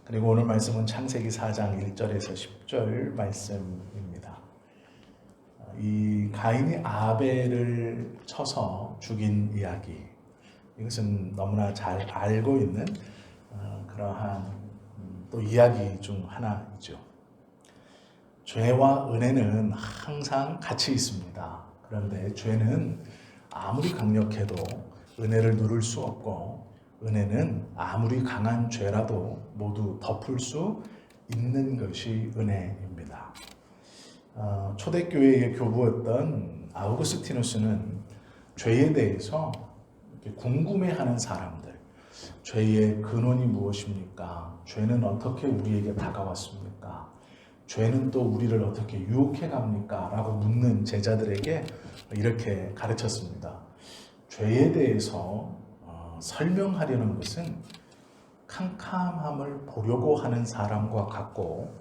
그리고 오늘 말씀은 창세기 4장 1절에서 10절 말씀입니다. 이 가인이 아벨을 쳐서 죽인 이야기, 이것은 너무나 잘 알고 있는 그러한 또 이야기 중 하나이죠. 죄와 은혜는 항상 같이 있습니다. 그런데 죄는 아무리 강력해도 은혜를 누를 수 없고, 은혜는 아무리 강한 죄라도 모두 덮을 수 있는 것이 은혜입니다. 초대교회의 교부였던 아우구스티누스는 죄에 대해서 궁금해하는 사람들, 죄의 근원이 무엇입니까? 죄는 어떻게 우리에게 다가왔습니까? 죄는 또 우리를 어떻게 유혹해 갑니까? 라고 묻는 제자들에게 이렇게 가르쳤습니다. 죄에 대해서 설명하려는 것은 캄캄함을 보려고 하는 사람과 같고,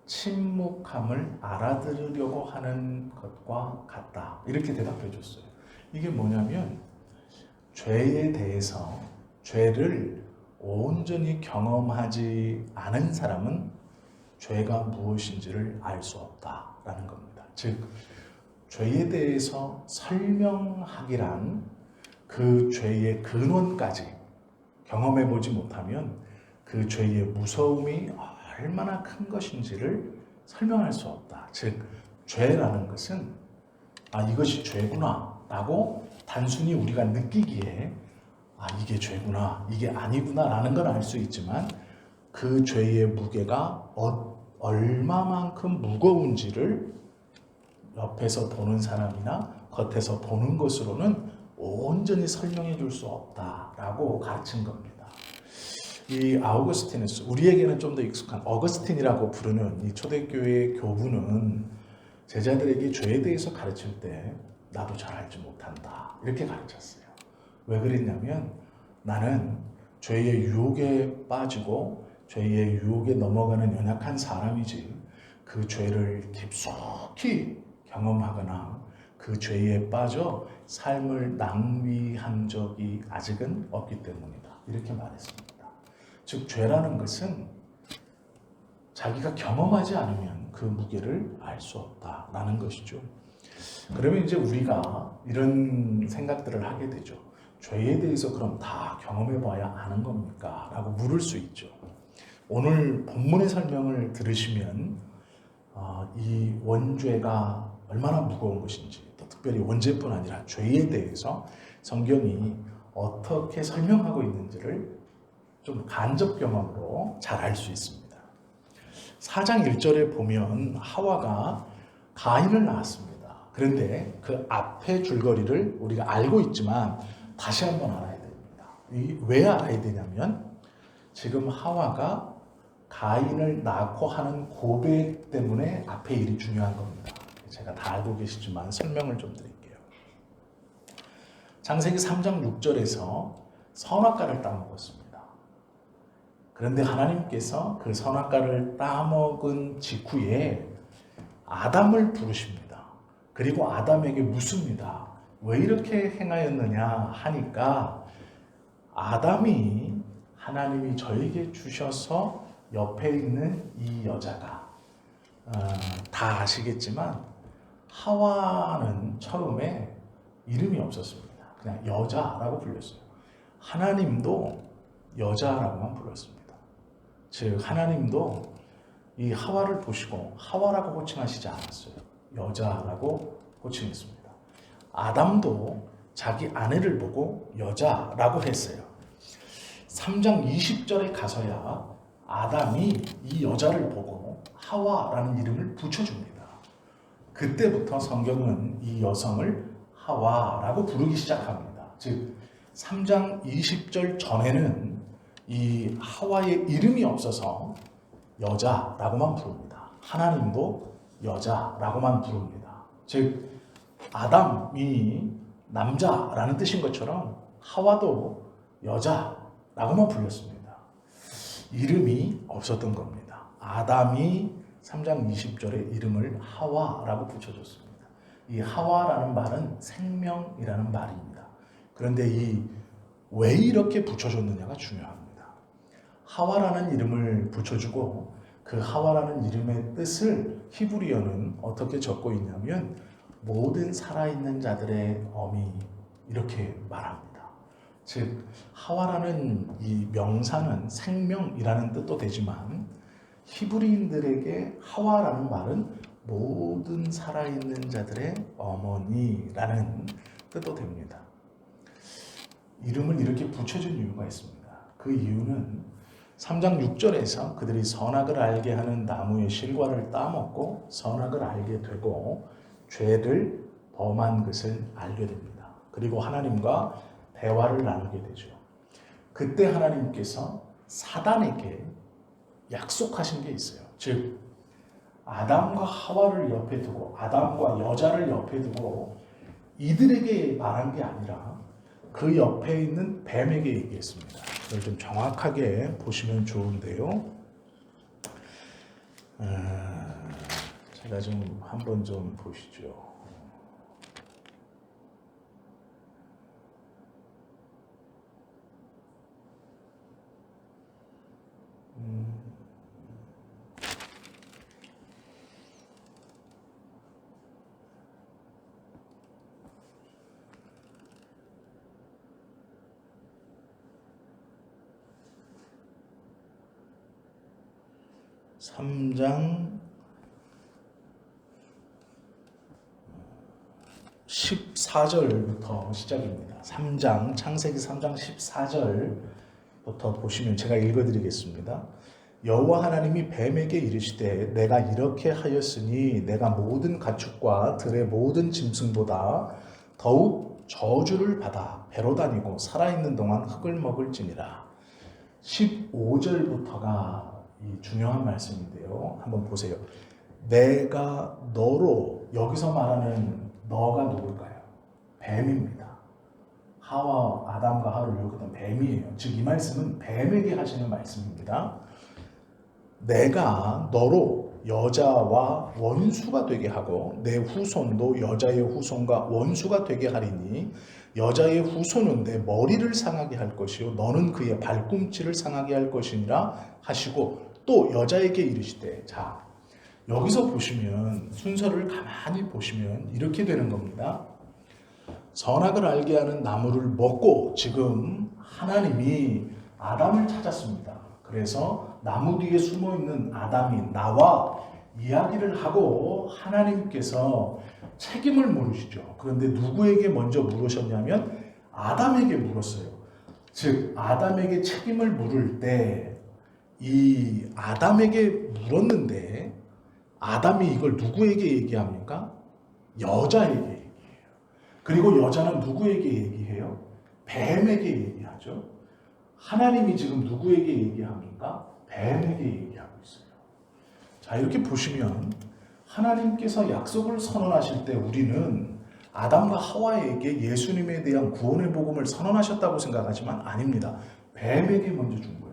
침묵함을 알아들으려고 하는 것과 같다. 이렇게 대답해 줬어요. 이게 뭐냐면, 죄에 대해서, 죄를 온전히 경험하지 않은 사람은 죄가 무엇인지를 알 수 없다라는 겁니다. 즉, 죄에 대해서 설명하기란 그 죄의 근원까지 경험해 보지 못하면 그 죄의 무서움이 얼마나 큰 것인지를 설명할 수 없다. 즉, 죄라는 것은 이것이 죄구나 라고 단순히 우리가 느끼기에 이게 죄구나, 이게 아니구나 라는 건 알 수 있지만, 그 죄의 무게가 얼마만큼 무거운지를 옆에서 보는 사람이나 겉에서 보는 것으로는 온전히 설명해 줄 수 없다라고 가르친 겁니다. 이 아우구스티누스, 우리에게는 좀 더 익숙한 어거스틴이라고 부르는 이 초대교회 교부는 제자들에게 죄에 대해서 가르칠 때 나도 잘 알지 못한다 이렇게 가르쳤어요. 왜 그랬냐면, 나는 죄의 유혹에 빠지고 죄의 유혹에 넘어가는 연약한 사람이지, 그 죄를 깊숙이 경험하거나 그 죄에 빠져 삶을 낭비한 적이 아직은 없기 때문이다. 이렇게 말했습니다. 즉, 죄라는 것은 자기가 경험하지 않으면 그 무게를 알 수 없다라는 것이죠. 그러면 이제 우리가 이런 생각들을 하게 되죠. 죄에 대해서 그럼 다 경험해 봐야 아는 겁니까? 라고 물을 수 있죠. 오늘 본문의 설명을 들으시면 이 원죄가 얼마나 무거운 것인지, 또 특별히 원죄뿐 아니라 죄에 대해서 성경이 어떻게 설명하고 있는지를 좀 간접 경험으로 잘 알 수 있습니다. 4장 1절에 보면 하와가 가인을 낳았습니다. 그런데 그 앞에 줄거리를 우리가 알고 있지만 다시 한번 알아야 됩니다. 왜 알아야 되냐면, 지금 하와가 가인을 낳고 하는 고백 때문에 앞에 일이 중요한 겁니다. 제가 다 알고 계시지만 설명을 좀 드릴게요. 창세기 3장 6절에서 선악과를 따먹었습니다. 그런데 하나님께서 그 선악과를 따먹은 직후에 아담을 부르십니다. 그리고 아담에게 묻습니다. 왜 이렇게 행하였느냐 하니까, 아담이 하나님이 저에게 주셔서 옆에 있는 이 여자가, 다 아시겠지만 하와는 처음에 이름이 없었습니다. 그냥 여자라고 불렸어요. 하나님도 여자라고만 불렀습니다. 즉, 하나님도 이 하와를 보시고 하와라고 호칭하시지 않았어요. 여자라고 호칭했습니다. 아담도 자기 아내를 보고 여자라고 했어요. 3장 20절에 가서야 아담이 이 여자를 보고 하와라는 이름을 붙여줍니다. 그때부터 성경은 이 여성을 하와라고 부르기 시작합니다. 즉, 3장 20절 전에는 이 하와의 이름이 없어서 여자라고만 부릅니다. 하나님도 여자라고만 부릅니다. 즉, 아담이 남자라는 뜻인 것처럼 하와도 여자라고만 불렸습니다. 이름이 없었던 겁니다. 아담이 3장 20절에 이름을 하와라고 붙여줬습니다. 이 하와라는 말은 생명이라는 말입니다. 그런데 왜 이렇게 붙여줬느냐가 중요합니다. 하와라는 이름을 붙여주고 그 하와라는 이름의 뜻을 히브리어는 어떻게 적고 있냐면 모든 살아있는 자들의 어미 이렇게 말합니다. 즉 하와라는 이 명사는 생명이라는 뜻도 되지만 히브리인들에게 하와라는 말은 모든 살아있는 자들의 어머니라는 뜻도 됩니다. 이름을 이렇게 붙여준 이유가 있습니다. 그 이유는 3장 6절에서 그들이 선악을 알게 하는 나무의 실과를 따먹고 선악을 알게 되고 죄를 범한 것을 알게 됩니다. 그리고 하나님과 대화를 나누게 되죠. 그때 하나님께서 사단에게 약속하신 게 있어요. 즉 아담과 하와를 옆에 두고 아담과 여자를 옆에 두고 이들에게 말한 게 아니라 그 옆에 있는 뱀에게 얘기했습니다. 이걸 좀 정확하게 보시면 좋은데요. 제가 좀 한번 좀 보시죠. 삼 3장 14절부터 시작입니다. 3장 창세기 3장 14절부터 보시면 제가 읽어드리겠습니다. 여호와 하나님이 뱀에게 이르시되 내가 이렇게 하였으니 내가 모든 가축과 들의 모든 짐승보다 더욱 저주를 받아 배로 다니고 살아있는 동안 흙을 먹을지니라. 15절부터가 이 중요한 말씀인데요. 한번 보세요. 내가 너로, 여기서 말하는 너가 누굴까요? 뱀입니다. 하와, 아담과 하와를 일컫던 뱀이에요. 즉 이 말씀은 뱀에게 하시는 말씀입니다. 내가 너로 여자와 원수가 되게 하고 내 후손도 여자의 후손과 원수가 되게 하리니 여자의 후손은 내 머리를 상하게 할 것이요 너는 그의 발꿈치를 상하게 할 것이니라 하시고 또 여자에게 이르시되, 자 여기서 보시면 순서를 가만히 보시면 이렇게 되는 겁니다. 선악을 알게 하는 나무를 먹고 지금 하나님이 아담을 찾았습니다. 그래서 나무 뒤에 숨어있는 아담이 나와 이야기를 하고 하나님께서 책임을 물으시죠. 그런데 누구에게 먼저 물으셨냐면 아담에게 물었어요. 즉 아담에게 책임을 물을 때 이 아담에게 물었는데 아담이 이걸 누구에게 얘기합니까? 여자에게 얘기해요. 그리고 여자는 누구에게 얘기해요? 뱀에게 얘기하죠. 하나님이 지금 누구에게 얘기합니까? 뱀에게 얘기하고 있어요. 자, 이렇게 보시면 하나님께서 약속을 선언하실 때 우리는 아담과 하와에게 예수님에 대한 구원의 복음을 선언하셨다고 생각하지만 아닙니다. 뱀에게 먼저 준 거예요.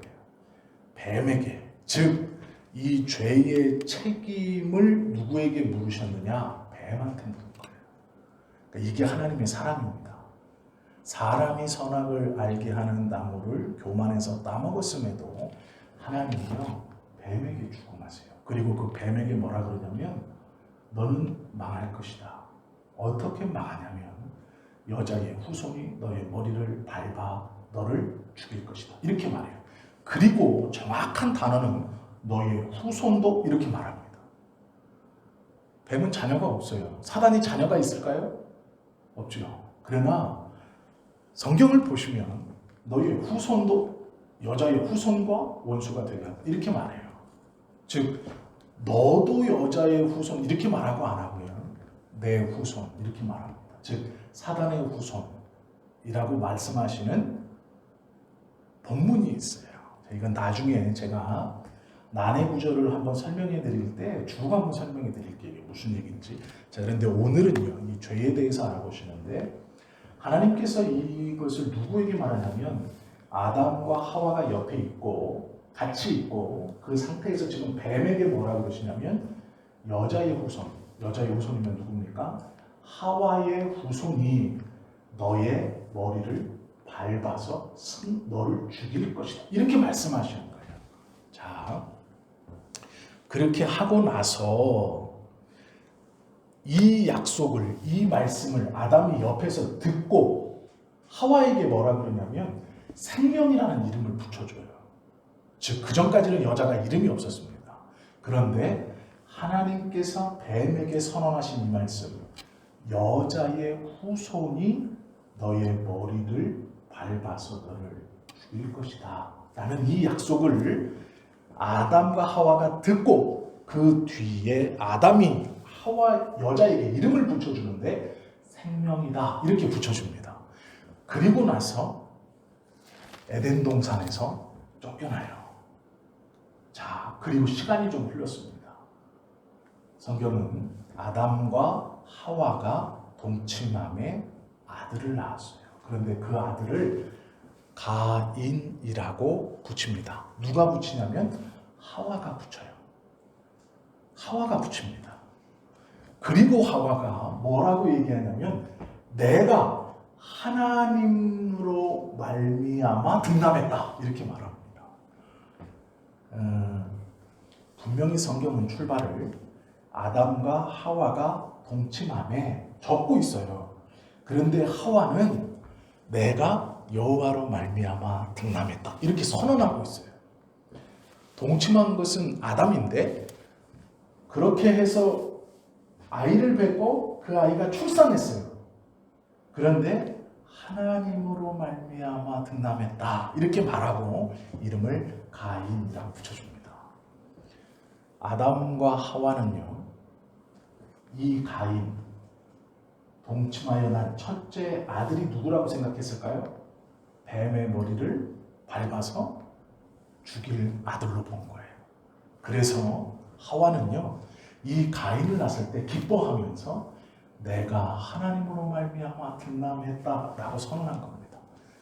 뱀에게. 즉, 이 죄의 책임을 누구에게 물으셨느냐? 뱀한테 물은 거예요. 그러니까 이게 하나님의 사랑입니다. 사람이 선악을 알게 하는 나무를 교만해서 따먹었음에도 하나님이요 뱀에게 주고 마세요. 그리고 그 뱀에게 뭐라 그러냐면 너는 망할 것이다. 어떻게 망하냐면 여자의 후손이 너의 머리를 밟아 너를 죽일 것이다. 이렇게 말해요. 그리고 정확한 단어는 너의 후손도 이렇게 말합니다. 뱀은 자녀가 없어요. 사단이 자녀가 있을까요? 없죠. 그러나 성경을 보시면 너의 후손도 여자의 후손과 원수가 되게 한다. 이렇게 말해요. 즉 너도 여자의 후손 이렇게 말하고 안 하고요. 내 후손 이렇게 말합니다. 즉 사단의 후손이라고 말씀하시는 본문이 있어요. 이건 나중에 제가 난해 구절을 한번 설명해 드릴 때 쭉 한번 설명해 드릴게요. 무슨 얘기인지. 자, 그런데 오늘은요. 이 죄에 대해서 알아보시는데 하나님께서 이것을 누구에게 말하냐면 아담과 하와가 옆에 있고 같이 있고 그 상태에서 지금 뱀에게 뭐라고 그러시냐면 여자의 후손이면 누굽니까? 하와의 후손이 너의 머리를 밟아서 너를 죽일 것이다. 이렇게 말씀하시는 거예요. 그렇게 하고 나서 이 약속을, 이 말씀을 아담이 옆에서 듣고 하와에게 뭐라 그러냐면 생명이라는 이름을 붙여줘요. 즉 그 전까지는 여자가 이름이 없었습니다. 그런데 하나님께서 뱀에게 선언하신 이 말씀, 여자의 후손이 너의 머리를 밟아서 너를 죽일 것이다 라는 이 약속을 아담과 하와가 듣고 그 뒤에 아담이 하와 여자에게 이름을 붙여주는데 생명이다 이렇게 붙여줍니다. 그리고 나서 에덴 동산에서 쫓겨나요. 자, 그리고 시간이 좀 흘렀습니다. 성경은 아담과 하와가 동침함에 아들을 낳았어요. 그런데 그 아들을 가인이라고 붙입니다. 누가 붙이냐면 하와가 붙여요. 하와가 붙입니다. 그리고 하와가 뭐라고 얘기하냐면 내가 하나님으로 말미암아 등남했다 이렇게 말합니다. 분명히 성경은 출발을 아담과 하와가 동침함에 적고 있어요. 그런데 하와는 내가 여호와로 말미암아 등남했다 이렇게 선언하고 있어요. 동침한 것은 아담인데 그렇게 해서 아이를 뵙고 그 아이가 출산했어요. 그런데 하나님으로 말미암아 등남했다 이렇게 말하고 이름을 가인이라고 붙여줍니다. 아담과 하와는요, 이 가인 동침하여 난 첫째 아들이 누구라고 생각했을까요? 뱀의 머리를 밟아서 죽일 아들로 본 거예요. 그래서 하와는요, 이 가인을 낳았을 때 기뻐하면서 내가 하나님으로 말미암아 등남했다라고 선언한 겁니다.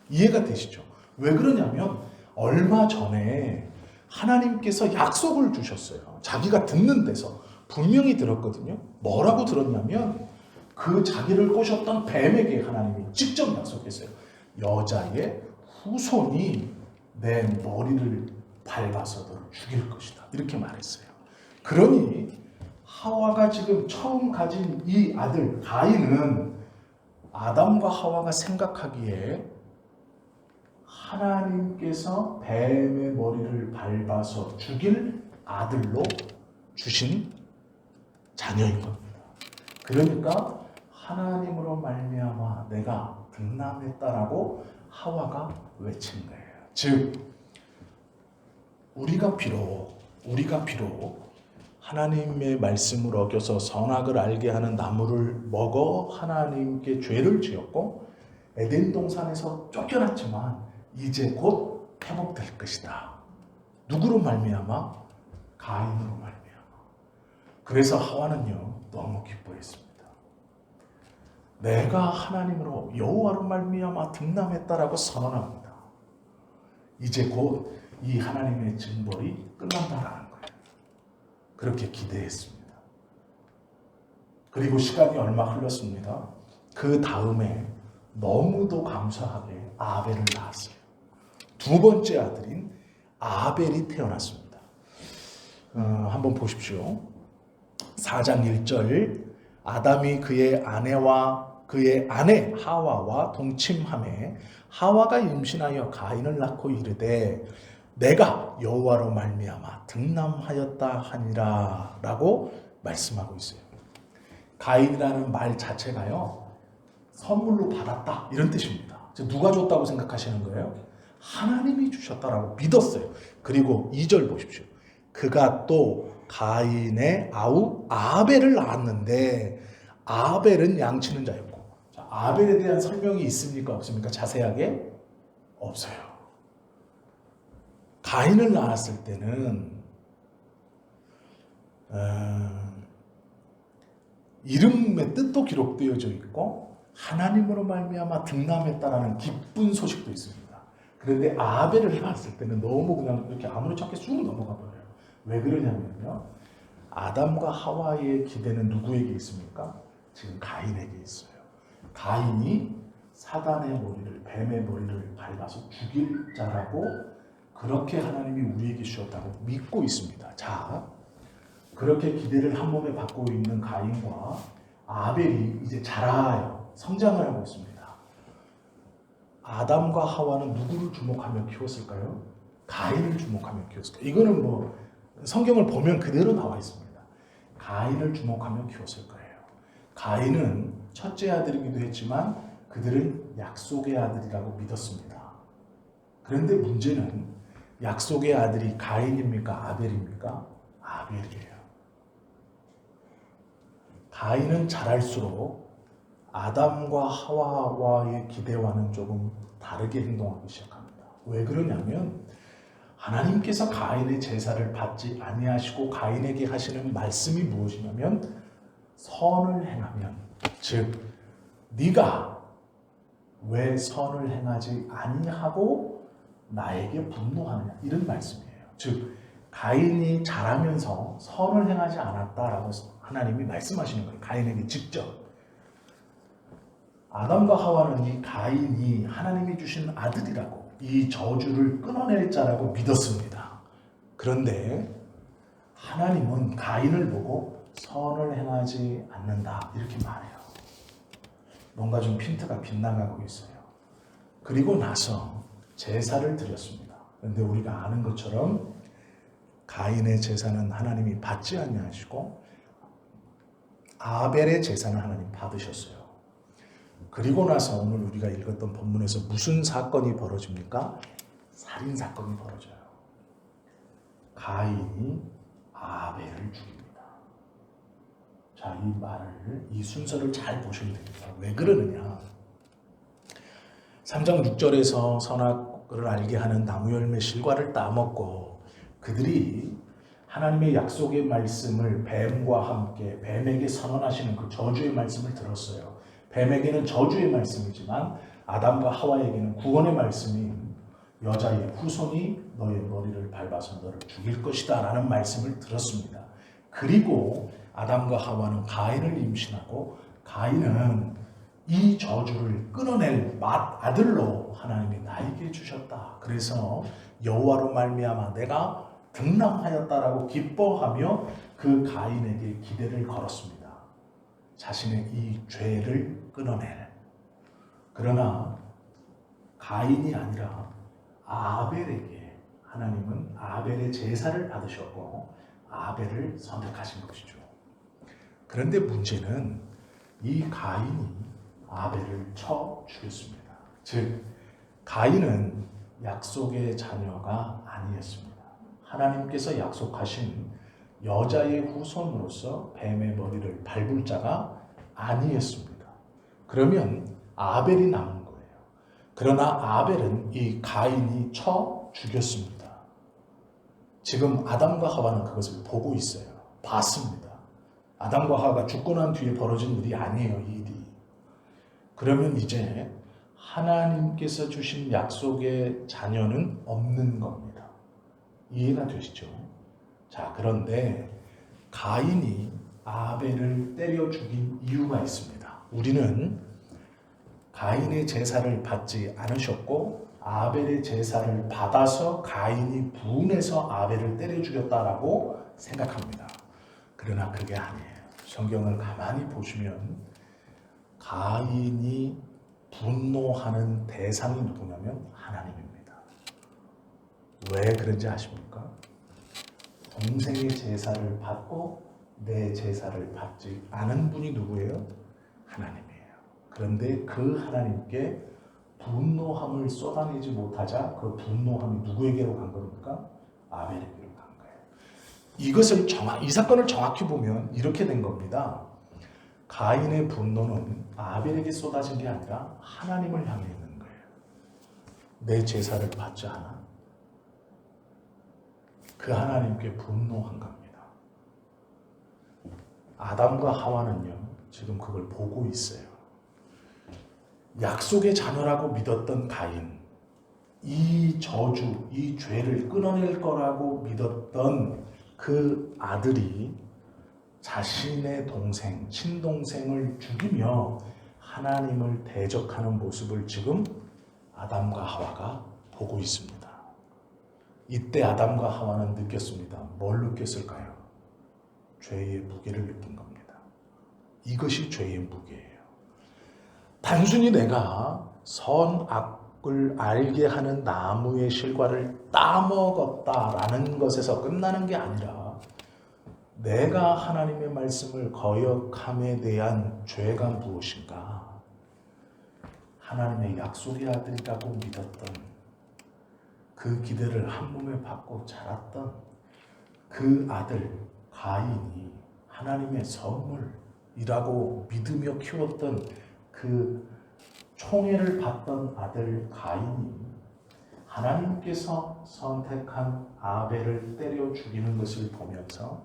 이해가 되시죠? 왜 그러냐면 얼마 전에 하나님께서 약속을 주셨어요. 자기가 듣는 데서 분명히 들었거든요. 뭐라고 들었냐면 그 자기를 꼬셨던 뱀에게 하나님이 직접 약속했어요. 여자의 후손이 내 머리를 밟아서 너를 죽일 것이다. 이렇게 말했어요. 그러니 하와가 지금 처음 가진 이 아들 가인은 아담과 하와가 생각하기에 하나님께서 뱀의 머리를 밟아서 죽일 아들로 주신 자녀인 겁니다. 그러니까 하나님으로 말미암아 내가 등남했다라고 하와가 외친 거예요. 즉 우리가 비록 하나님의 말씀을 어겨서 선악을 알게 하는 나무를 먹어 하나님께 죄를 지었고 에덴 동산에서 쫓겨났지만 이제 곧 회복될 것이다. 누구로 말미암아? 가인으로 말미암아. 그래서 하와는요 너무 기뻐했습니다. 내가 하나님으로 여호와로 말미암아 등남했다라고 선언합니다. 이제 곧 이 하나님의 징벌이 끝난다라는 거예요. 그렇게 기대했습니다. 그리고 시간이 얼마 흘렀습니다. 그 다음에 너무도 감사하게 아벨을 낳았어요. 두 번째 아들인 아벨이 태어났습니다. 한번 보십시오. 4장 1절 아담이 그의 아내 하와와 동침하매 하와가 임신하여 가인을 낳고 이르되 내가 여호와로 말미암아 등남하였다 하니라 라고 말씀하고 있어요. 가인이라는 말 자체가요 선물로 받았다 이런 뜻입니다. 누가 줬다고 생각하시는 거예요? 하나님이 주셨다라고 믿었어요. 그리고 2절 보십시오. 그가 또 가인의 아우 아벨을 낳았는데 아벨은 양치는 자였고. 자, 아벨에 대한 설명이 있습니까? 없습니까? 자세하게? 없어요. 가인을 낳았을 때는 이름의 뜻도 기록되어져 있고 하나님으로 말미암아 등남했다라는 기쁜 소식도 있습니다. 그런데 아벨을 낳았을 때는 너무 그냥 이렇게 아무렇지 않게 쑥 넘어가 버려요. 왜 그러냐면요. 아담과 하와의 기대는 누구에게 있습니까? 지금 가인에게 있어요. 가인이 사단의 머리를, 뱀의 머리를 밟아서 죽일 자라고 그렇게 하나님이 우리에게 주셨다고 믿고 있습니다. 자, 그렇게 기대를 한 몸에 받고 있는 가인과 아벨이 이제 자라요. 성장을 하고 있습니다. 아담과 하와는 누구를 주목하며 키웠을까요? 가인을 주목하며 키웠을까요? 이거는 뭐 성경을 보면 그대로 나와 있습니다. 가인을 주목하며 키웠을 거예요. 가인은 첫째 아들이기도 했지만 그들은 약속의 아들이라고 믿었습니다. 그런데 문제는 약속의 아들이 가인입니까? 아벨입니까? 아벨이에요. 가인은 자랄수록 아담과 하와와의 기대와는 조금 다르게 행동하기 시작합니다. 왜 그러냐면 하나님께서 가인의 제사를 받지 아니하시고 가인에게 하시는 말씀이 무엇이냐면 선을 행하면, 즉 네가 왜 선을 행하지 아니하고 나에게 분노하느냐, 이런 말씀이에요. 즉 가인이 자라면서 선을 행하지 않았다라고 하나님이 말씀하시는 거예요. 가인에게 직접. 아담과 하와는 이 가인이 하나님이 주신 아들이라고, 이 저주를 끊어낼 자라고 믿었습니다. 그런데 하나님은 가인을 보고 선을 행하지 않는다 이렇게 말해요. 뭔가 좀 핀트가 빗나가고 있어요. 그리고 나서 제사를 드렸습니다. 그런데 우리가 아는 것처럼 가인의 제사는 하나님이 받지 아니하시고 아벨의 제사는 하나님 받으셨어요. 그리고 나서 오늘 우리가 읽었던 본문에서 무슨 사건이 벌어집니까? 살인 사건이 벌어져요. 가인이 아벨을 죽입니다. 자, 이 말을, 이 순서를 잘 보시면 됩니다. 왜 그러느냐? 3장 6절에서 선악을 알게 하는 나무 열매 실과를 따먹고 그들이 하나님의 약속의 말씀을 뱀과 함께 뱀에게 선언하시는 그 저주의 말씀을 들었어요. 뱀에게는 저주의 말씀이지만 아담과 하와에게는 구원의 말씀인 여자의 후손이 너의 머리를 밟아서 너를 죽일 것이다 라는 말씀을 들었습니다. 그리고 아담과 하와는 가인을 임신하고 가인은 이 저주를 끊어낼 맏아들로 하나님이 나에게 주셨다. 그래서 여호와로 말미암아 내가 등남하였다라고 기뻐하며 그 가인에게 기대를 걸었습니다. 자신의 이 죄를 끊어낼. 그러나 가인이 아니라 아벨에게 하나님은 아벨의 제사를 받으셨고 아벨을 선택하신 것이죠. 그런데 문제는 이 가인이 아벨을 쳐 죽였습니다. 즉 가인은 약속의 자녀가 아니었습니다. 하나님께서 약속하신 여자의 후손으로서 뱀의 머리를 밟을 자가 아니었습니다. 그러면 아벨이 남은 거예요. 그러나 아벨은 이 가인이 쳐 죽였습니다. 지금 아담과 하와는 그것을 보고 있어요. 봤습니다. 아담과 하와가 죽고 난 뒤에 벌어진 일이 아니에요, 이 일이. 그러면 이제 하나님께서 주신 약속의 자녀는 없는 겁니다. 이해가 되시죠? 자, 그런데 가인이 아벨을 때려 죽인 이유가 있습니다. 우리는 가인의 제사를 받지 않으셨고 아벨의 제사를 받아서 가인이 분해서 아벨을 때려 죽였다라고 생각합니다. 그러나 그게 아니에요. 성경을 가만히 보시면 가인이 분노하는 대상이 누구냐면 하나님입니다. 왜 그런지 아십니까? 동생의 제사를 받고 내 제사를 받지 않은 분이 누구예요? 하나님이에요. 그런데 그 하나님께 분노함을 쏟아내지 못하자 그 분노함이 누구에게로 간 겁니까? 아벨에게로 간 거예요. 이것을 이 사건을 정확히 보면 이렇게 된 겁니다. 가인의 분노는 아벨에게 쏟아진 게 아니라 하나님을 향해 있는 거예요. 내 제사를 받지 않아? 그 하나님께 분노한 겁니다. 아담과 하와는요, 지금 그걸 보고 있어요. 약속의 자녀라고 믿었던 가인, 이 저주, 이 죄를 끊어낼 거라고 믿었던 그 아들이 자신의 동생, 친동생을 죽이며 하나님을 대적하는 모습을 지금 아담과 하와가 보고 있습니다. 이때 아담과 하와는 느꼈습니다. 뭘 느꼈을까요? 죄의 무게를 느낀 겁니다. 이것이 죄의 무게예요. 단순히 내가 선악을 알게 하는 나무의 실과를 따먹었다라는 것에서 끝나는 게 아니라 내가 하나님의 말씀을 거역함에 대한 죄가 무엇인가? 하나님의 약속의 아들이라고 믿었던, 그 기대를 한 몸에 받고 자랐던 그 아들 가인이 하나님의 선물이라고 믿으며 키웠던 그 총애를 받던 아들 가인이 하나님께서 선택한 아벨을 때려 죽이는 것을 보면서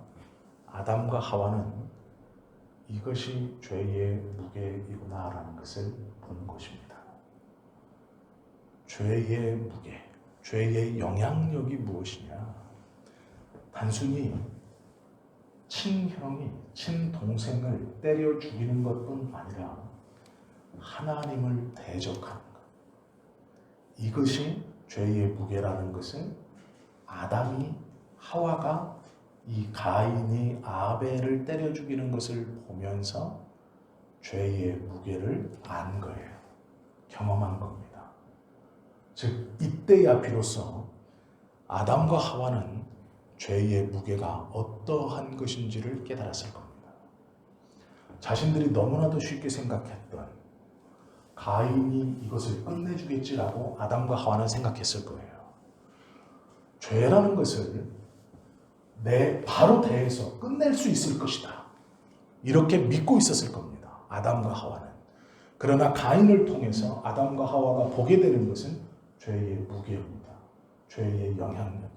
아담과 하와는 이것이 죄의 무게이구나라는 것을 보는 것입니다. 죄의 무게, 죄의 영향력이 무엇이냐? 단순히 친형이 친동생을 때려 죽이는 것뿐 아니라 하나님을 대적하는 것. 이것이 죄의 무게라는 것은 아담이 하와가 이 가인이 아벨을 때려 죽이는 것을 보면서 죄의 무게를 안 거예요. 경험한 겁니다. 즉 이때야 비로소 아담과 하와는 죄의 무게가 어떠한 것인지를 깨달았을 겁니다. 자신들이 너무나도 쉽게 생각했던 가인이 이것을 끝내주겠지라고 아담과 하와는 생각했을 거예요. 죄라는 것을 내 바로 대해서 끝낼 수 있을 것이다. 이렇게 믿고 있었을 겁니다. 아담과 하와는. 그러나 가인을 통해서 아담과 하와가 보게 되는 것은 죄의 무게입니다. 죄의 영향력이에요.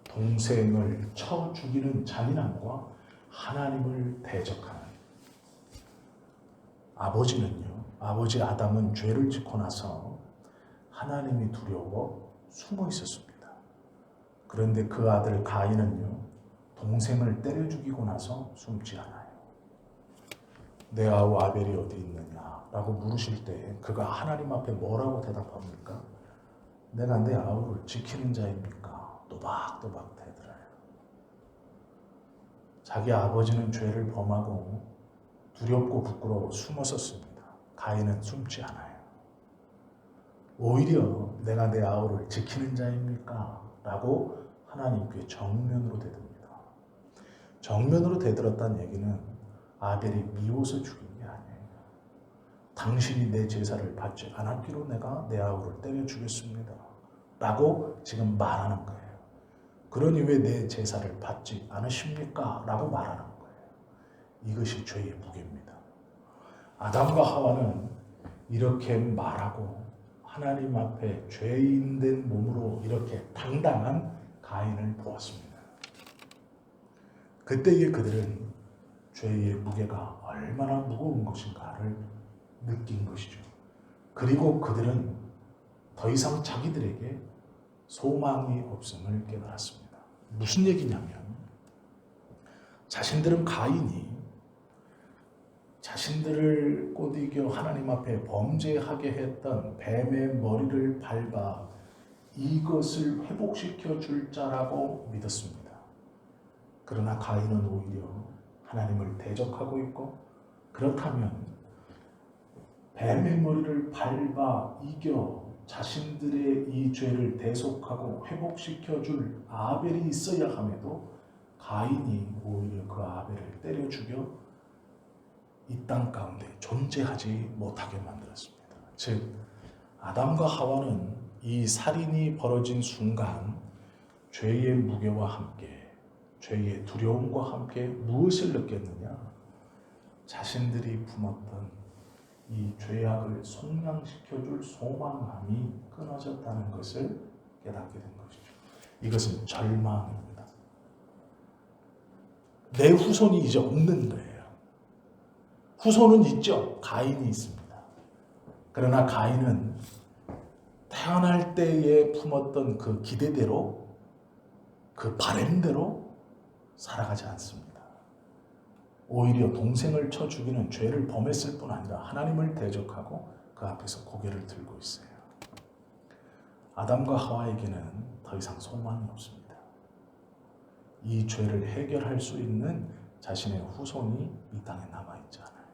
동생을 쳐 죽이는 잔인함과 하나님을 대적하는. 아버지 아담은 죄를 짓고 나서 하나님이 두려워 숨어 있었습니다. 그런데 그 아들 가인은요, 동생을 때려 죽이고 나서 숨지 않아요. 내 아우 아벨이 어디 있느냐라고 물으실 때 그가 하나님 앞에 뭐라고 대답합니까? 내가 내 아우를 지키는 자입니까? 또박또박 대들어요. 자기 아버지는 죄를 범하고 두렵고 부끄러워 숨었었습니다. 가인은 숨지 않아요. 오히려 내가 내 아우를 지키는 자입니까? 라고 하나님께 정면으로 대듭니다. 정면으로 대들었다는 얘기는 아벨이 미워서 죽인 게 아니에요. 당신이 내 제사를 받지 않았기로 내가 내 아우를 때려 죽였습니다. 라고 지금 말하는 거예요. 그러니 왜 내 제사를 받지 않으십니까? 라고 말하는 거예요. 이것이 죄의 무게입니다. 아담과 하와는 이렇게 말하고 하나님 앞에 죄인된 몸으로 이렇게 당당한 가인을 보았습니다. 그때에 그들은 죄의 무게가 얼마나 무거운 것인가를 느낀 것이죠. 그리고 그들은 더 이상 자기들에게 소망이 없음을 깨달았습니다. 무슨 얘기냐면 자신들은 가인이 자신들을 꼬드겨 하나님 앞에 범죄하게 했던 뱀의 머리를 밟아 이것을 회복시켜 줄 자라고 믿었습니다. 그러나 가인은 오히려 하나님을 대적하고 있고, 그렇다면 뱀의 머리를 밟아 이겨 자신들의 이 죄를 대속하고 회복시켜 줄 아벨이 있어야 함에도 가인이 오히려 그 아벨을 때려 죽여 이 땅 가운데 존재하지 못하게 만들었습니다. 즉 아담과 하와는 이 살인이 벌어진 순간 죄의 무게와 함께, 죄의 두려움과 함께 무엇을 느꼈느냐? 자신들이 품었던 이 죄악을 속량시켜줄 소망함이 끊어졌다는 것을 깨닫게 된 것이죠. 이것은 절망입니다. 내 후손이 이제 없는 거예요. 후손은 있죠. 가인이 있습니다. 그러나 가인은 태어날 때에 품었던 그 기대대로, 그 바램대로 살아가지 않습니다. 오히려 동생을 쳐 죽이는 죄를 범했을 뿐 아니라 하나님을 대적하고 그 앞에서 고개를 들고 있어요. 아담과 하와에게는 더 이상 소망이 없습니다. 이 죄를 해결할 수 있는 자신의 후손이 이 땅에 남아있지 않아요.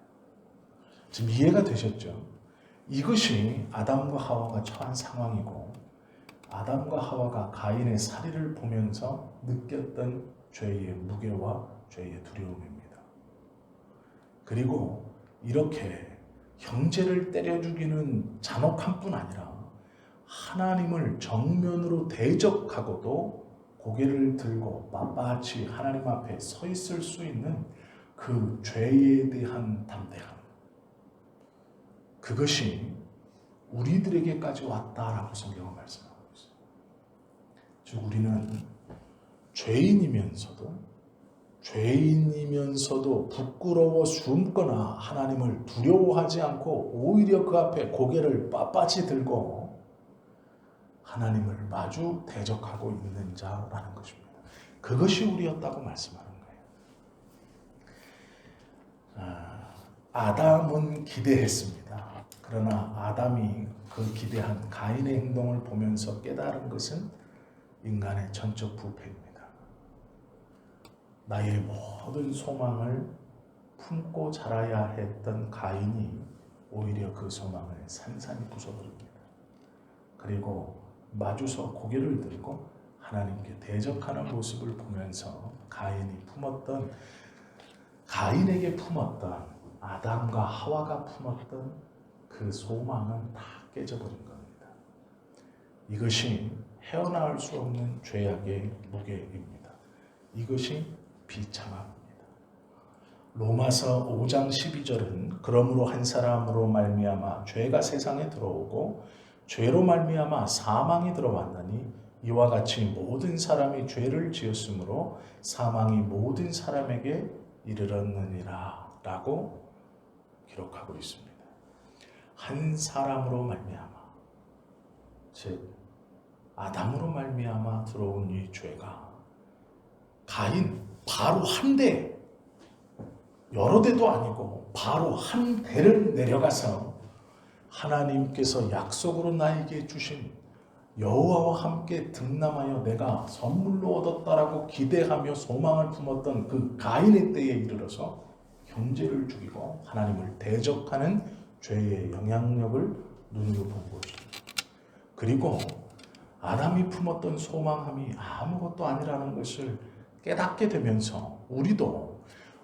지금 이해가 되셨죠? 이것이 아담과 하와가 처한 상황이고 아담과 하와가 가인의 살인을 보면서 느꼈던 죄의 무게와 죄의 두려움입니다. 그리고 이렇게 형제를 때려 죽이는 잔혹한 뿐 아니라 하나님을 정면으로 대적하고도 고개를 들고 빳빳이 하나님 앞에 서 있을 수 있는 그 죄에 대한 담대함, 그것이 우리들에게까지 왔다라고 성경은 말씀하고 있어요. 즉 우리는 죄인이면서도 부끄러워 숨거나 하나님을 두려워하지 않고 오히려 그 앞에 고개를 빳빳이 들고 하나님을 마주 대적하고 있는 자라는 것입니다. 그것이 우리였다고 말씀하는 거예요. 아담은 기대했습니다. 그러나 아담이 그 기대한 가인의 행동을 보면서 깨달은 것은 인간의 전적 부패입니다. 나의 모든 소망을 품고 자라야 했던 가인이 오히려 그 소망을 산산이 부숴버립니다. 그리고 마주서 고개를 들고 하나님께 대적하는 모습을 보면서 가인에게 품었던 아담과 하와가 품었던 그 소망은 다 깨져버린 겁니다. 이것이 헤어나올 수 없는 죄악의 무게입니다. 이것이 비참함입니다. 로마서 5장 12절은 그러므로 한 사람으로 말미암아 죄가 세상에 들어오고 죄로 말미암아 사망이 들어왔나니 이와 같이 모든 사람이 죄를 지었으므로 사망이 모든 사람에게 이르렀느니라 라고 기록하고 있습니다. 한 사람으로 말미암아, 즉 아담으로 말미암아 들어온 이 죄가 가인 바로 한 대, 여러 대도 아니고 바로 한 대를 내려가서 하나님께서 약속으로 나에게 주신 여호와와 함께 등남하여 내가 선물로 얻었다라고 기대하며 소망을 품었던 그 가인의 때에 이르러서 형제를 죽이고 하나님을 대적하는 죄의 영향력을 눈으로 본 것입니다. 그리고 아담이 품었던 소망함이 아무것도 아니라는 것을 깨닫게 되면서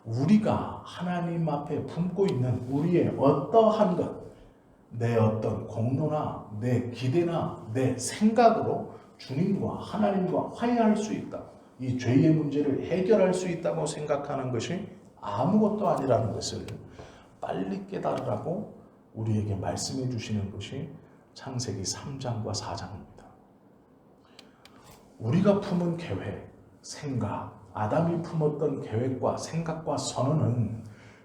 우리가 하나님 앞에 품고 있는 우리의 어떠한 것, 내 어떤 공로나 내 기대나 내 생각으로 주님과 하나님과 화해할 수 있다, 이 죄의 문제를 해결할 수 있다고 생각하는 것이 아무것도 아니라는 것을 빨리 깨달으라고 우리에게 말씀해 주시는 것이 창세기 3장과 4장입니다. 우리가 품은 계획, 생각, 아담이 품었던 계획과 생각과 선언은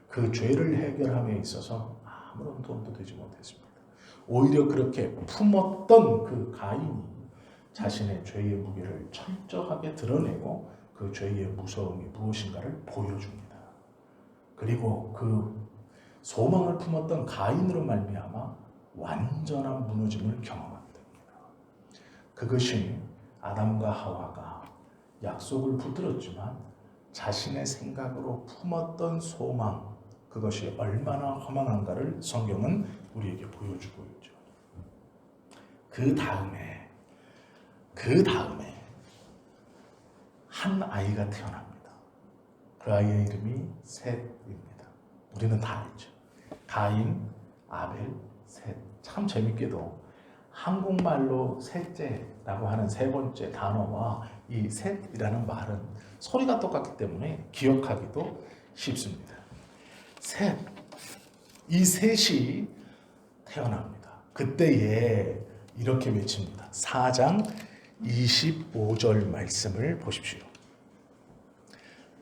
그 죄를 해결함에 있어서 아무런 도움도 되지 못했습니다. 오히려 그렇게 품었던 그 가인이 자신의 죄의 무게를 철저하게 드러내고 그 죄의 무서움이 무엇인가를 보여줍니다. 그리고 그 소망을 품었던 가인으로 말미암아 완전한 무너짐을 경험하게 됩니다. 그것이 아담과 하와가 약속을 붙들었지만 자신의 생각으로 품었던 소망, 그것이 얼마나 허망한가를 성경은 우리에게 보여주고 있죠. 그 다음에 한 아이가 태어납니다. 그 아이의 이름이 셋입니다. 우리는 다 알죠. 가인, 아벨, 셋. 참 재밌게도 한국말로 셋째라고 하는 세 번째 단어와 이 셋이라는 말은 소리가 똑같기 때문에 기억하기도 쉽습니다. 셋, 이 셋이 태어납니다. 그때에 이렇게 외칩니다. 4장 25절 말씀을 보십시오.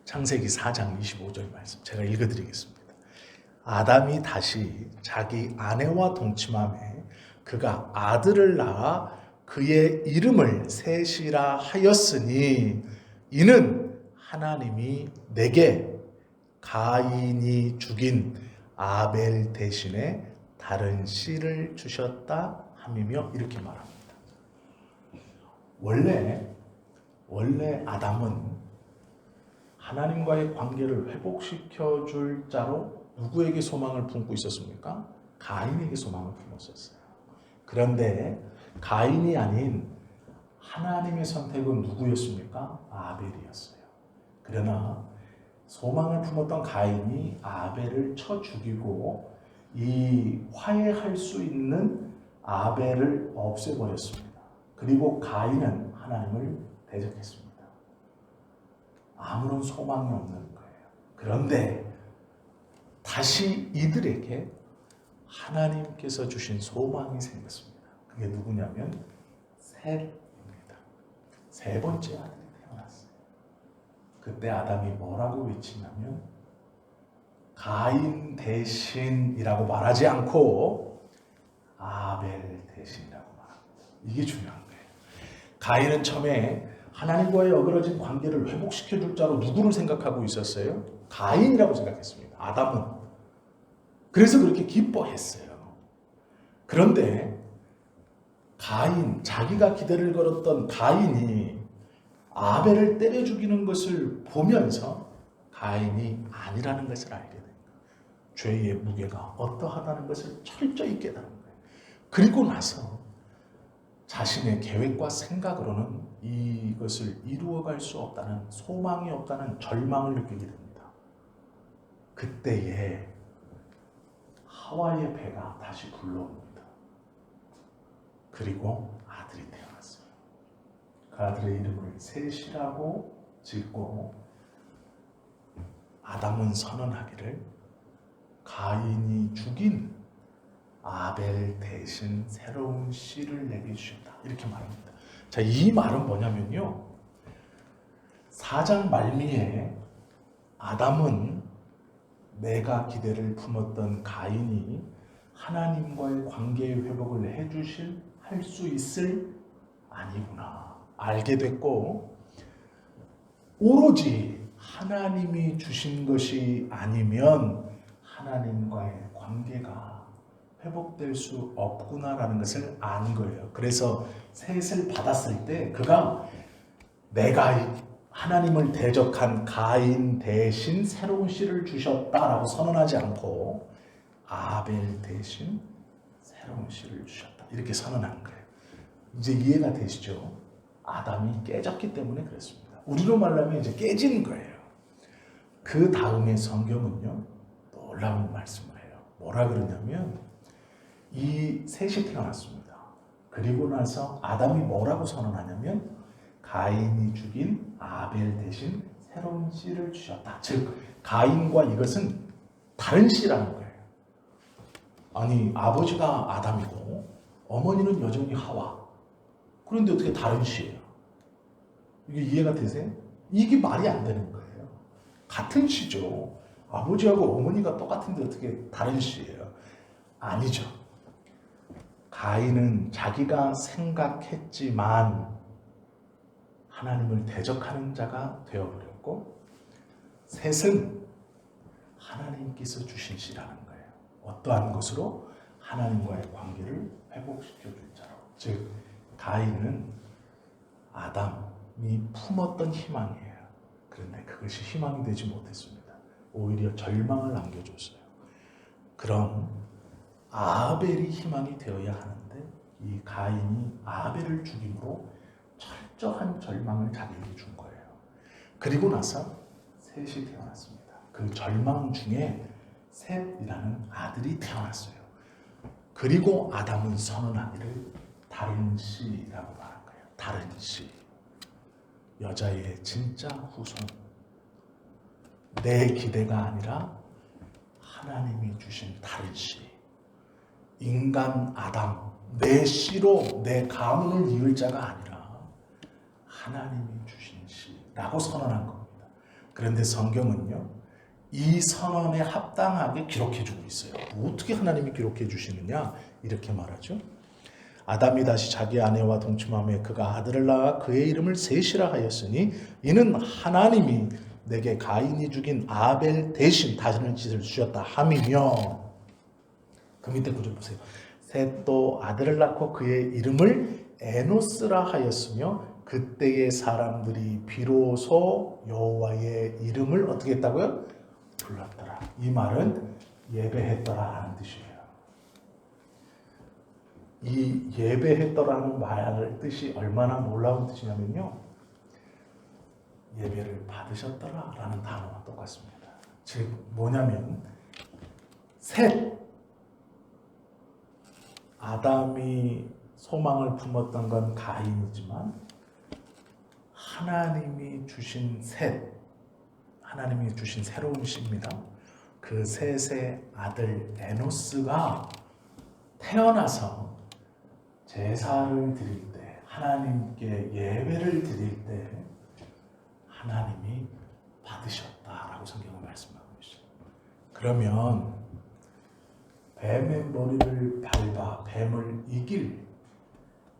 창세기 4장 25절 말씀 제가 읽어드리겠습니다. 아담이 다시 자기 아내와 동침함에 그가 아들을 낳아 그의 이름을 셋이라 하였으니 이는 하나님이 내게 가인이 죽인 아벨 대신에 다른 씨를 주셨다 함이며 이렇게 말합니다. 원래 아담은 하나님과의 관계를 회복시켜 줄 자로 누구에게 소망을 품고 있었습니까? 가인에게 소망을 품었었어요. 그런데 가인이 아닌 하나님의 선택은 누구였습니까? 아벨이었어요. 그러나 소망을 품었던 가인이 아벨을 쳐 죽이고 이 화해할 수 있는 아벨을 없애버렸습니다. 그리고 가인은 하나님을 대적했습니다. 아무런 소망이 없는 거예요. 그런데 다시 이들에게 하나님께서 주신 소망이 생겼습니다. 그게 누구냐면 셋입니다. 세 번째 아들이 태어났어요. 그때 아담이 뭐라고 외치냐면 가인 대신이라고 말하지 않고 아벨 대신이라고 말합니다. 이게 중요한 거예요. 가인은 처음에 하나님과의 어그러진 관계를 회복시켜 줄 자로 누구를 생각하고 있었어요? 가인이라고 생각했습니다. 아담은. 그래서 그렇게 기뻐했어요. 그런데 가인, 자기가 기대를 걸었던 가인이 아벨을 때려 죽이는 것을 보면서 가인이 아니라는 것을 알게 됩니다. 죄의 무게가 어떠하다는 것을 철저히 깨달은 거예요. 그리고 나서 자신의 계획과 생각으로는 이것을 이루어갈 수 없다는, 소망이 없다는 절망을 느끼게 됩니다. 그때에 하와의 배가 다시 불러옵니다. 그리고 아들이 태어났어요. 그 아들의 이름을 셋이라고 짓고 아담은 선언하기를 가인이 죽인 아벨 대신 새로운 씨를 내게 주셨다. 이렇게 말합니다. 자, 이 말은 뭐냐면요. 4장 말미에 아담은 내가 기대를 품었던 가인이 하나님과의 관계의 회복을 할 수 있을 아니구나 알게 됐고, 오로지 하나님이 주신 것이 아니면 하나님과의 관계가 회복될 수 없구나라는 것을 안 거예요. 그래서 셋을 받았을 때 그가 내가 하나님을 대적한 가인 대신 새로운 씨를 주셨다라고 선언하지 않고 아벨 대신 새로운 씨를 주셨다 이렇게 선언한 거예요. 이제 이해가 되시죠? 아담이 깨졌기 때문에 그랬습니다. 우리로 말하면 이제 깨지는 거예요. 그 다음에 성경은요 놀라운 말씀을 해요. 뭐라 그러냐면 이 셋이 태어났습니다. 그리고 나서 아담이 뭐라고 선언하냐면 가인이 죽인 아벨 대신 새로운 씨를 주셨다. 즉 가인과 이것은 다른 씨라는 거예요. 아니 아버지가 아담이고 어머니는 여전히 하와. 그런데 어떻게 다른 씨예요? 이게 이해가 되세요? 이게 말이 안 되는 거예요. 같은 씨죠. 아버지하고 어머니가 똑같은데 어떻게 다른 씨예요? 아니죠. 가인은 자기가 생각했지만 하나님을 대적하는 자가 되어버렸고, 셋은 하나님께서 주신 씨라는 거예요. 어떠한 것으로? 하나님과의 관계를 회복시켜줄 자로. 즉 가인은 아담이 품었던 희망이에요. 그런데 그것이 희망이 되지 못했습니다. 오히려 절망을 안겨줬어요. 그럼 아벨이 희망이 되어야 하는데 이 가인이 아벨을 죽임으로 철저한 절망을 자기에게 준 거예요. 그리고 나서 셋이 태어났습니다. 그 절망 중에 셋이라는 아들이 태어났어요. 그리고 아담은 선언하기를 다른 씨라고 말한 거예요. 다른 씨. 여자의 진짜 후손. 내 기대가 아니라 하나님이 주신 다른 씨. 인간 아담, 내 씨로 내 가문을 이을 자가 아니라 하나님이 주신 씨라고 선언한 겁니다. 그런데 성경은요, 이 선언에 합당하게 기록해주고 있어요. 어떻게 하나님이 기록해 주시느냐? 이렇게 말하죠. 아담이 다시 자기 아내와 동침하며 그가 아들을 낳아 그의 이름을 셋이라 하였으니 이는 하나님이 내게 가인이 죽인 아벨 대신 다른 짓을 주셨다 함이며. 그 밑에 구절 보세요. 셋도 아들을 낳고 그의 이름을 에노스라 하였으며 그때의 사람들이 비로소 여호와의 이름을 어떻게 했다고요? 불렀더라. 이 말은 예배했더라라는 뜻이에요. 이 예배했더라는 말의 뜻이 얼마나 놀라운 뜻이냐면요, 예배를 받으셨더라라는 단어와 똑같습니다. 즉 뭐냐면, 셋, 아담이 소망을 품었던 건 가인이지만 하나님이 주신 셋, 하나님이 주신 새로운 씨입니다. 그 셋의 아들 에노스가 태어나서 제사를 드릴 때, 하나님께 예배를 드릴 때 하나님이 받으셨다라고 성경은 말씀하고 있어요. 그러면 뱀의 머리를 밟아 뱀을 이길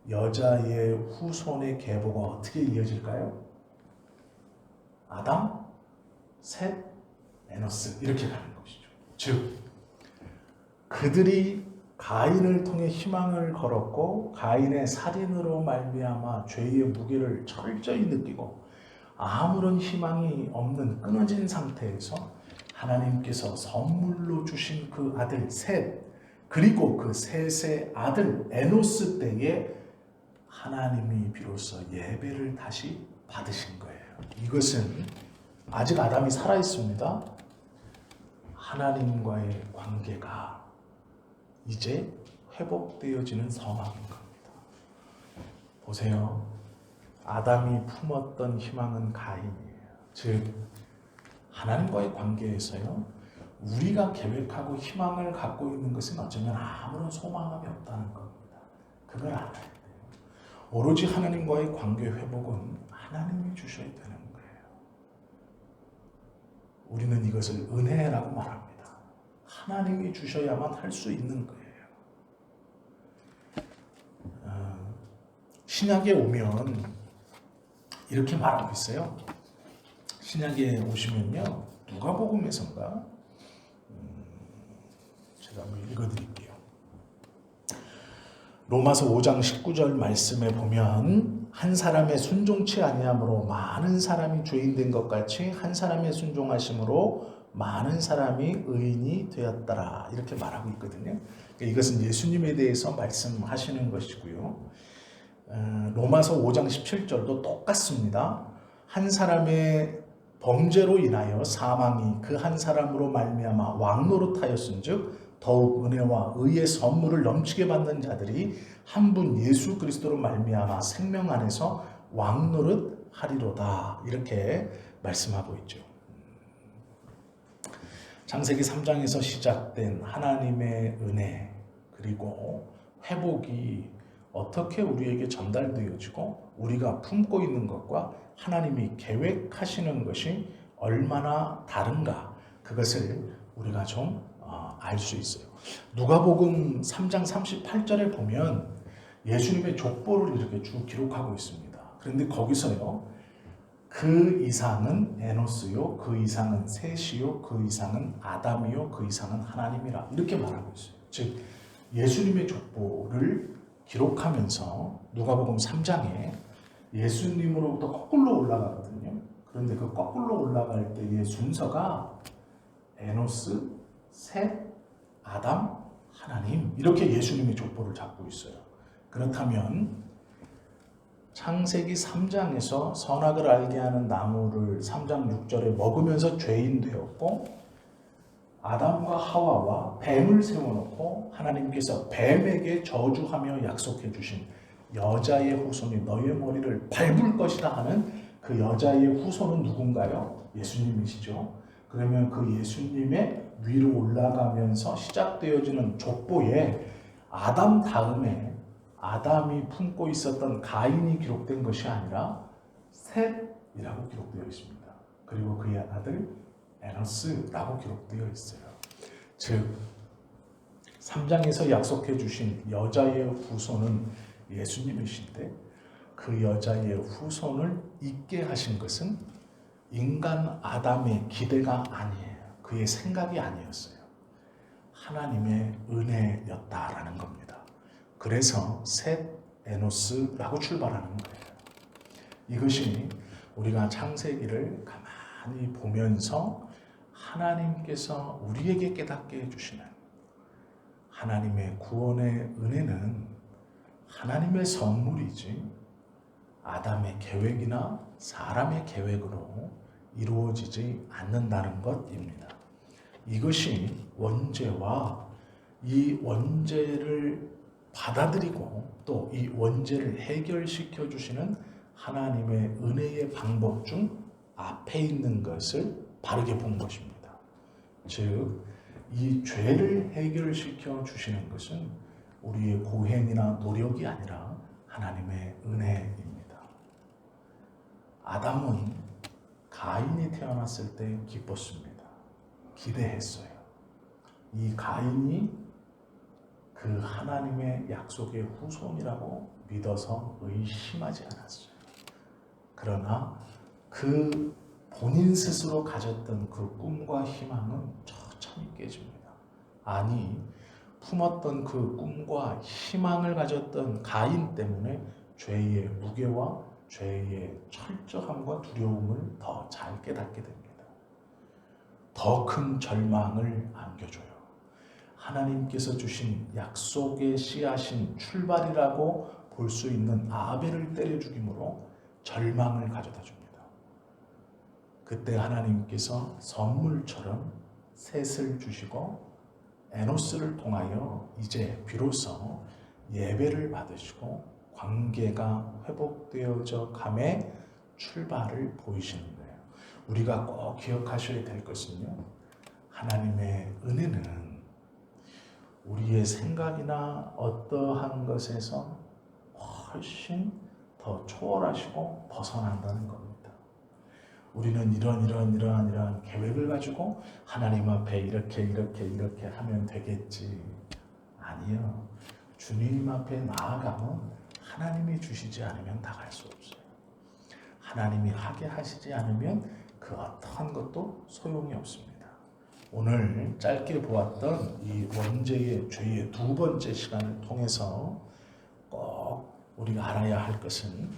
여자의 후손의 계보가 어떻게 이어질까요? 아담, 셋, 에노스, 이렇게 가는 것이죠. 즉 그들이 가인을 통해 희망을 걸었고, 가인의 살인으로 말미암아 죄의 무게를 철저히 느끼고 아무런 희망이 없는 끊어진 상태에서 하나님께서 선물로 주신 그 아들 셋, 그리고 그 셋의 아들 에노스 때에 하나님이 비로소 예배를 다시 받으신 거예요. 이것은 아직 아담이 살아 있습니다. 하나님과의 관계가 이제 회복되어지는 상황인 겁니다. 보세요. 아담이 품었던 희망은 가인이에요. 즉 하나님과의 관계에서요, 우리가 계획하고 희망을 갖고 있는 것은 어쩌면 아무런 소망함이 없다는 겁니다. 그걸 알아야 돼요. 오로지 하나님과의 관계 회복은 하나님이 주셔야 되는 거예요. 우리는 이것을 은혜라고 말합니다. 하나님이 주셔야만 할 수 있는 거예요. 신약에 오면 이렇게 말하고 있어요. 신약에 오시면요, 누가복음에선가 제가 한번 읽어드릴게요. 로마서 5장 19절 말씀에 보면, 한 사람의 순종치 아니함으로 많은 사람이 죄인된 것 같이 한 사람의 순종하심으로 많은 사람이 의인이 되었더라, 이렇게 말하고 있거든요. 이것은 예수님에 대해서 말씀하시는 것이고요. 로마서 5장 17절도 똑같습니다. 한 사람의 범죄로 인하여 사망이 그 한 사람으로 말미암아 왕노릇하였은즉 더욱 은혜와 의의 선물을 넘치게 받는 자들이 한 분 예수 그리스도로 말미암아 생명 안에서 왕노릇하리로다, 이렇게 말씀하고 있죠. 창세기 3장에서 시작된 하나님의 은혜, 그리고 회복이 어떻게 우리에게 전달되어지고 우리가 품고 있는 것과 하나님이 계획하시는 것이 얼마나 다른가, 그것을 우리가 좀 알 수 있어요. 누가복음 3장 38절에 보면 예수님의 족보를 이렇게 쭉 기록하고 있습니다. 그런데 거기서요, 그 이상은 에노스요, 그 이상은 셋이요, 그 이상은 아담이요, 그 이상은 하나님이라, 이렇게 말하고 있어요. 즉 예수님의 족보를 기록하면서 누가복음 3장에 예수님으로부터 거꾸로 올라가거든요. 그런데 그 거꾸로 올라갈 때의 순서가 에노스, 셋, 아담, 하나님, 이렇게 예수님의 족보를 잡고 있어요. 그렇다면 창세기 3장에서 선악을 알게 하는 나무를 3장 6절에 먹으면서 죄인 되었고, 아담과 하와와 뱀을 세워놓고 하나님께서 뱀에게 저주하며 약속해 주신 여자의 후손이 너의 머리를 밟을 것이다 하는 그 여자의 후손은 누군가요? 예수님이시죠. 그러면 그 예수님의 위로 올라가면서 시작되어지는 족보에 아담 다음에 아담이 품고 있었던 가인이 기록된 것이 아니라 셋이라고 기록되어 있습니다. 그리고 그의 아들 에노스라고 기록되어 있어요. 즉 3장에서 약속해 주신 여자의 후손은 예수님이신데, 그 여자의 후손을 있게 하신 것은 인간 아담의 기대가 아니에요. 그의 생각이 아니었어요. 하나님의 은혜였다라는 겁니다. 그래서 셋, 에노스라고 출발하는 거예요. 이것이 우리가 창세기를 가만히 보면서 하나님께서 우리에게 깨닫게 해주시는 하나님의 구원의 은혜는 하나님의 선물이지 아담의 계획이나 사람의 계획으로 이루어지지 않는다는 것입니다. 이것이 원죄와 이 원죄를 받아들이고 또 이 원죄를 해결시켜 주시는 하나님의 은혜의 방법 중 앞에 있는 것을 바르게 본 것입니다. 즉, 이 죄를 해결시켜 주시는 것은 우리의 고행이나 노력이 아니라 하나님의 은혜입니다. 아담은 가인이 태어났을 때 기뻤습니다. 기대했어요. 이 가인이 그 하나님의 약속의 후손이라고 믿어서 의심하지 않았어요. 그러나 그 본인 스스로 가졌던 그 꿈과 희망은 천천히 깨집니다. 아니, 품었던 그 꿈과 희망을 가졌던 가인 때문에 죄의 무게와 죄의 철저함과 두려움을 더 잘 깨닫게 됩니다. 더 큰 절망을 안겨줘요. 하나님께서 주신 약속의 씨앗인 출발이라고 볼 수 있는 아벨을 때려 죽임으로 절망을 가져다 줍니다. 그때 하나님께서 선물처럼 셋을 주시고 에노스를 통하여 이제 비로소 예배를 받으시고 관계가 회복되어져 감의 출발을 보이시는 거예요. 우리가 꼭 기억하셔야 될 것은요, 하나님의 은혜는 우리의 생각이나 어떠한 것에서 훨씬 더 초월하시고 벗어난다는 겁니다. 우리는 이러한 계획을 가지고 하나님 앞에 이렇게 하면 되겠지. 아니요. 주님 앞에 나아가면 하나님이 주시지 않으면 나갈 수 없어요. 하나님이 하게 하시지 않으면 그 어떠한 것도 소용이 없습니다. 오늘 짧게 보았던 이 원죄의 죄의 두 번째 시간을 통해서 꼭 우리가 알아야 할 것은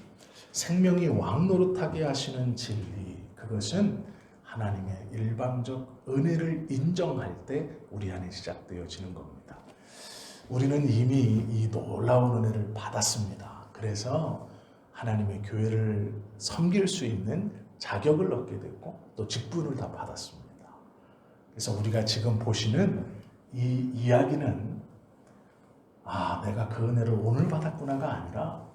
생명이 왕노릇하게 하시는 진리, 그것은 하나님의 일방적 은혜를 인정할 때 우리 안에 시작되어지는 겁니다. 우리는 이미 이 놀라운 은혜를 받았습니다. 그래서 하나님의 교회를 섬길 수 있는 자격을 얻게 됐고 또 직분을 다 받았습니다. 그래서 우리가 지금 보시는 이 이야기는 내가 그 은혜를 오늘 받았구나가 아니라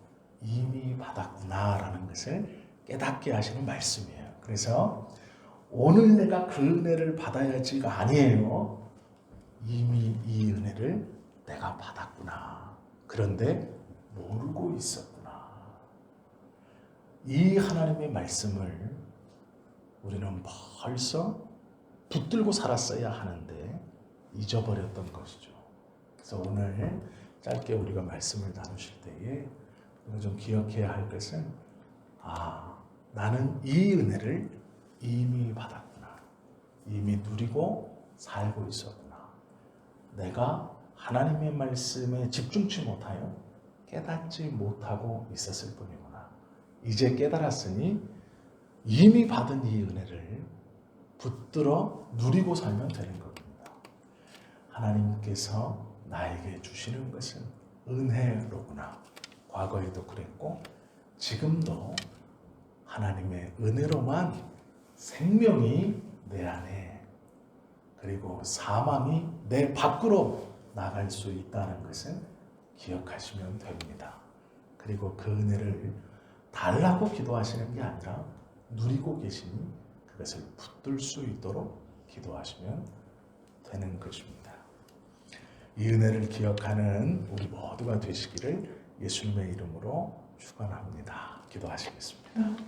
이미 받았구나라는 것을 깨닫게 하시는 말씀이에요. 그래서 오늘 내가 그 은혜를 받아야지가 아니에요. 이미 이 은혜를 내가 받았구나. 그런데 모르고 있었구나. 이 하나님의 말씀을 우리는 벌써 붙들고 살았어야 하는데 잊어버렸던 것이죠. 그래서 오늘 짧게 우리가 말씀을 나누실 때에 우리가 좀 기억해야 할 것은 나는 이 은혜를 이미 받았구나. 이미 누리고 살고 있었구나. 내가 하나님의 말씀에 집중치 못하여 깨닫지 못하고 있었을 뿐이구나. 이제 깨달았으니 이미 받은 이 은혜를 붙들어 누리고 살면 되는 겁니다. 하나님께서 나에게 주시는 것은 은혜로구나. 과거에도 그랬고 지금도 하나님의 은혜로만 생명이 내 안에 그리고 사망이 내 밖으로 나갈 수 있다는 것은 기억하시면 됩니다. 그리고 그 은혜를 달라고 기도하시는 게 아니라 누리고 계시니 그것을 붙들 수 있도록 기도하시면 되는 것입니다. 이 은혜를 기억하는 우리 모두가 되시기를 예수님의 이름으로 축원합니다. 기도하시겠습니다.